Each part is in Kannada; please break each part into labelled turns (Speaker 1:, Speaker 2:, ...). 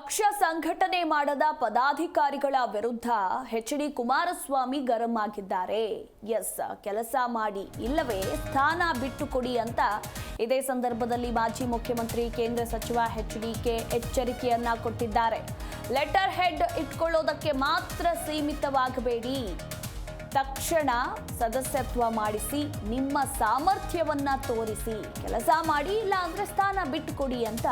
Speaker 1: ಪಕ್ಷ ಸಂಘಟನೆ ಮಾಡದ ಪದಾಧಿಕಾರಿಗಳ ವಿರುದ್ಧ ಎಚ್.ಡಿ. ಕುಮಾರಸ್ವಾಮಿ ಗರಂ ಆಗಿದ್ದಾರೆ. ಕೆಲಸ ಮಾಡಿ ಇಲ್ಲವೇ ಸ್ಥಾನ ಬಿಟ್ಟುಕೊಡಿ ಅಂತ ಇದೇ ಸಂದರ್ಭದಲ್ಲಿ ಮಾಜಿ ಮುಖ್ಯಮಂತ್ರಿ ಕೇಂದ್ರ ಸಚಿವ ಎಚ್.ಡಿ.ಕೆ ಎಚ್ಚರಿಕೆಯನ್ನ ಕೊಟ್ಟಿದ್ದಾರೆ. ಲೆಟರ್ ಹೆಡ್ ಇಟ್ಕೊಳ್ಳೋದಕ್ಕೆ ಮಾತ್ರ ಸೀಮಿತವಾಗಬೇಡಿ, ತಕ್ಷಣ ಸದಸ್ಯತ್ವ ಮಾಡಿಸಿ, ನಿಮ್ಮ ಸಾಮರ್ಥ್ಯವನ್ನ ತೋರಿಸಿ, ಕೆಲಸ ಮಾಡಿ ಇಲ್ಲ ಅಂದ್ರೆ ಸ್ಥಾನ ಬಿಟ್ಟುಕೊಡಿ ಅಂತ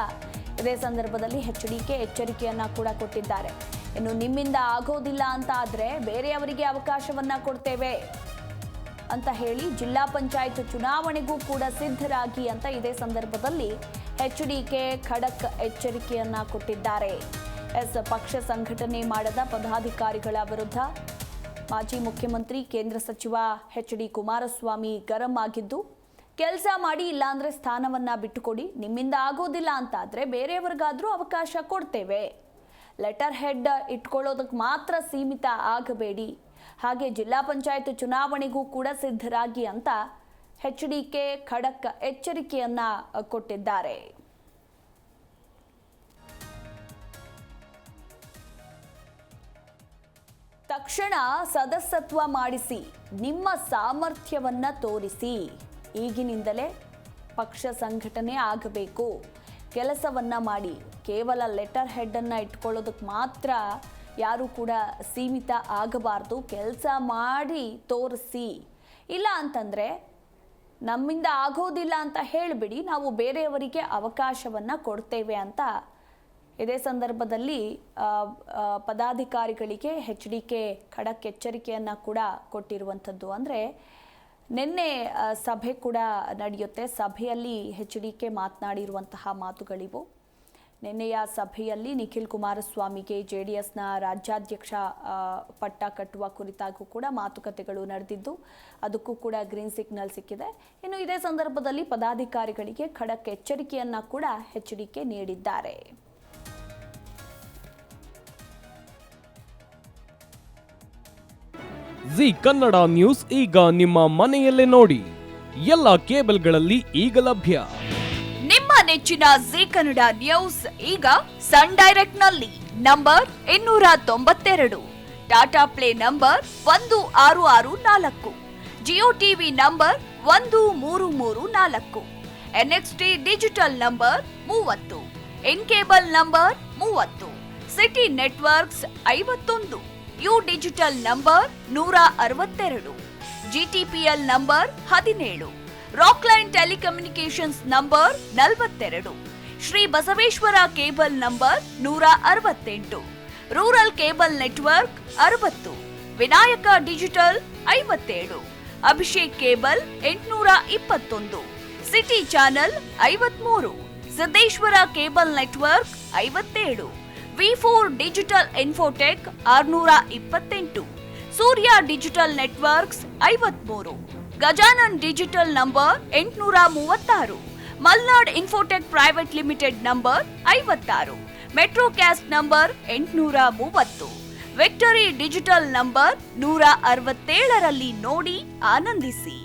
Speaker 1: ಇದೇ ಸಂದರ್ಭದಲ್ಲಿ ಎಚ್.ಡಿ.ಕೆ ಎಚ್ಚರಿಕೆಯನ್ನ ಕೂಡ ಕೊಟ್ಟಿದ್ದಾರೆ. ಇನ್ನು ನಿಮ್ಮಿಂದ ಆಗೋದಿಲ್ಲ ಅಂತ ಆದ್ರೆ ಬೇರೆಯವರಿಗೆ ಅವಕಾಶವನ್ನ ಕೊಡ್ತೇವೆ ಅಂತ ಹೇಳಿ ಜಿಲ್ಲಾ ಪಂಚಾಯತ್ ಚುನಾವಣೆಗೂ ಕೂಡ ಸಿದ್ಧರಾಗಿ ಅಂತ ಇದೇ ಸಂದರ್ಭದಲ್ಲಿ ಎಚ್.ಡಿ.ಕೆ ಖಡಕ್ ಎಚ್ಚರಿಕೆಯನ್ನ ಕೊಟ್ಟಿದ್ದಾರೆ. ಪಕ್ಷ ಸಂಘಟನೆ ಮಾಡದ ಪದಾಧಿಕಾರಿಗಳ ವಿರುದ್ಧ ಮಾಜಿ ಮುಖ್ಯಮಂತ್ರಿ ಕೇಂದ್ರ ಸಚಿವ ಎಚ್.ಡಿ. ಕುಮಾರಸ್ವಾಮಿ ಗರಂ ಆಗಿದ್ದು, ಕೆಲಸ ಮಾಡಿ ಇಲ್ಲಾಂದ್ರೆ ಸ್ಥಾನವನ್ನ ಬಿಟ್ಟುಕೊಡಿ, ನಿಮ್ಮಿಂದ ಆಗೋದಿಲ್ಲ ಅಂತ ಆದ್ರೆ ಬೇರೆಯವರಿಗಾದ್ರೂ ಅವಕಾಶ ಕೊಡ್ತೇವೆ, ಲೆಟರ್ ಹೆಡ್ ಇಟ್ಕೊಳ್ಳೋದಕ್ಕೆ ಮಾತ್ರ ಸೀಮಿತ ಆಗಬೇಡಿ, ಹಾಗೆ ಜಿಲ್ಲಾ ಪಂಚಾಯತ್ ಚುನಾವಣೆಗೂ ಕೂಡ ಸಿದ್ಧರಾಗಿ ಅಂತ ಎಚ್.ಡಿ.ಕೆ ಖಡಕ್ ಎಚ್ಚರಿಕೆಯನ್ನ ಕೊಟ್ಟಿದ್ದಾರೆ. ತಕ್ಷಣ ಸದಸ್ಯತ್ವ ಮಾಡಿಸಿ, ನಿಮ್ಮ ಸಾಮರ್ಥ್ಯವನ್ನ ತೋರಿಸಿ, ಈಗಿನಿಂದಲೇ ಪಕ್ಷ ಸಂಘಟನೆ ಆಗಬೇಕು, ಕೆಲಸವನ್ನ ಮಾಡಿ, ಕೇವಲ ಲೆಟರ್ ಹೆಡ್ ಅನ್ನ ಇಟ್ಕೊಳ್ಳೋದಕ್ಕೆ ಮಾತ್ರ ಯಾರು ಕೂಡ ಸೀಮಿತ ಆಗಬಾರ್ದು, ಕೆಲಸ ಮಾಡಿ ತೋರಿಸಿ, ಇಲ್ಲ ಅಂತಂದ್ರೆ ನಮ್ಮಿಂದ ಆಗೋದಿಲ್ಲ ಅಂತ ಹೇಳಿಬಿಡಿ, ನಾವು ಬೇರೆಯವರಿಗೆ ಅವಕಾಶವನ್ನ ಕೊಡ್ತೇವೆ ಅಂತ ಇದೇ ಸಂದರ್ಭದಲ್ಲಿ ಪದಾಧಿಕಾರಿಗಳಿಗೆ ಎಚ್.ಡಿ.ಕೆ ಖಡಕ್ ಎಚ್ಚರಿಕೆಯನ್ನ ಕೂಡ ಕೊಟ್ಟಿರುವಂಥದ್ದು. ಅಂದರೆ ನಿನ್ನೆ ಸಭೆ ಕೂಡ ನಡೆಯುತ್ತೆ, ಸಭೆಯಲ್ಲಿ ಎಚ್.ಡಿ.ಕೆ ಮಾತನಾಡಿರುವಂತಹ ಮಾತುಗಳಿವು. ನಿನ್ನೆಯ ಸಭೆಯಲ್ಲಿ ನಿಖಿಲ್ ಕುಮಾರಸ್ವಾಮಿಗೆ JDSನ ರಾಜ್ಯಾಧ್ಯಕ್ಷ ಪಟ್ಟ ಕಟ್ಟುವ ಕುರಿತಾಗೂ ಕೂಡ ಮಾತುಕತೆಗಳು ನಡೆದಿದ್ದು, ಅದಕ್ಕೂ ಕೂಡ ಗ್ರೀನ್ ಸಿಗ್ನಲ್ ಸಿಕ್ಕಿದೆ. ಇನ್ನು ಇದೇ ಸಂದರ್ಭದಲ್ಲಿ ಪದಾಧಿಕಾರಿಗಳಿಗೆ ಖಡಕ್ ಎಚ್ಚರಿಕೆಯನ್ನ ಕೂಡ ಎಚ್.ಡಿ.ಕೆ ನೀಡಿದ್ದಾರೆ.
Speaker 2: ಜಿ ಕನ್ನಡ ನ್ಯೂಸ್ ಈಗ ನಿಮ್ಮ ಮನೆಯಲ್ಲೇ ನೋಡಿ, ಎಲ್ಲ ಕೇಬಲ್ಗಳಲ್ಲಿ ಈಗ ಲಭ್ಯ.
Speaker 3: ನಿಮ್ಮ ನೆಚ್ಚಿನ ಜಿ ಕನ್ನಡ ನ್ಯೂಸ್ ಈಗ ಸನ್ ಡೈರೆಕ್ಟ್ ನಲ್ಲಿ number 292, Tata play number 1664, Jio TV number 1334, NXT digital number 30, in cable number 30, city networks 51, U digital number 162, GTPL number 17, Rockline telecommunications number 42, Shri Basaveshwara cable number 168, rural cable network 60, Vinayaka digital 57, Abhishek cable 821, city channel 53, Siddeshwara cable network 57, V4 digital Infotech 628, Surya digital networks 53, Gajanan digital number 836, Malnad infotech private limited number 56, Metrocast number 830, Victory digital number 167ರಲ್ಲಿ ನೋಡಿ ಆನಂದಿಸಿ.